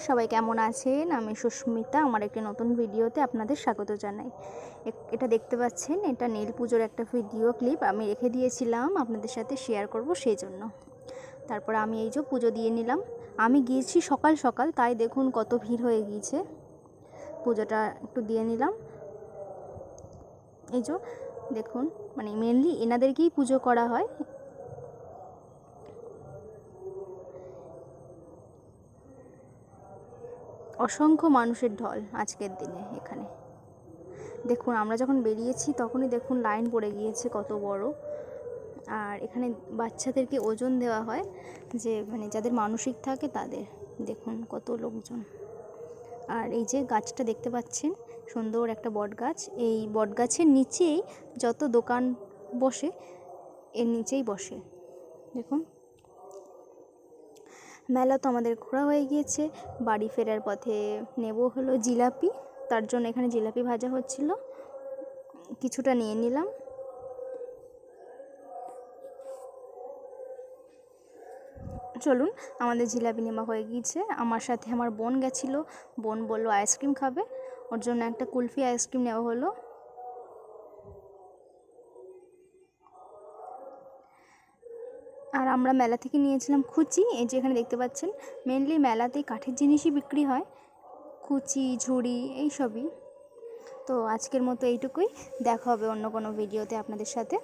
সবাই কেমন আছেন? আমি সুস্মিতা। আমার একটি নতুন ভিডিওতে আপনাদের স্বাগত জানাই। এটা দেখতে পাচ্ছেন, এটা নীল পুজোর একটা ভিডিও ক্লিপ আমি রেখে দিয়েছিলাম আপনাদের সাথে শেয়ার করব সেই জন্য। তারপর আমি এই যে পুজো দিয়ে নিলাম। আমি গিয়েছি সকাল সকাল, তাই দেখুন কত ভিড় হয়ে গিয়েছে। পুজোটা একটু দিয়ে নিলাম। এই যে দেখুন, মানে মেনলি এনাদেরকেই পুজো করা হয়। অসংখ্য মানুষের ঢল আজকের দিনে এখানে। দেখুন আমরা যখন বেরিয়েছি তখনই দেখুন লাইন পড়ে গিয়েছে কত বড়। আর এখানে বাচ্চাদেরকে ওজন দেওয়া হয়, যে মানে যাদের মানসিক থাকে তাদের। দেখুন কত লোকজন। আর এই যে গাছটা দেখতে পাচ্ছেন, সুন্দর একটা বট গাছ। এই বট গাছের নিচেই যত দোকান বসে, এর নিচেই বসে। দেখুন, মেলা তো আমাদের ঘোরা হয়ে গিয়েছে। বাড়ি ফেরার পথে নেব হলো জিলাপি, তার জন্য এখানে জিলাপি ভাজা হচ্ছিল, কিছুটা নিয়ে নিলাম। চলুন, আমাদের জিলাপি নেওয়া হয়ে গিয়েছে। আমার সাথে আমার বোন গেছিলো। বোন বললো আইসক্রিম খাবে, ওর জন্য একটা কুলফি আইসক্রিম নেওয়া হলো। আর আমরা মেলা থেকে নিয়েছিলাম কুচি। এই যে এখানে দেখতে পাচ্ছেন, মেনলি মেলাতেই কাঠের জিনিসই বিক্রি হয়, কুচি, ঝুড়ি, এইসবই। তো আজকের মতো এইটুকুই। দেখা হবে অন্য কোনো ভিডিওতে আপনাদের সাথে।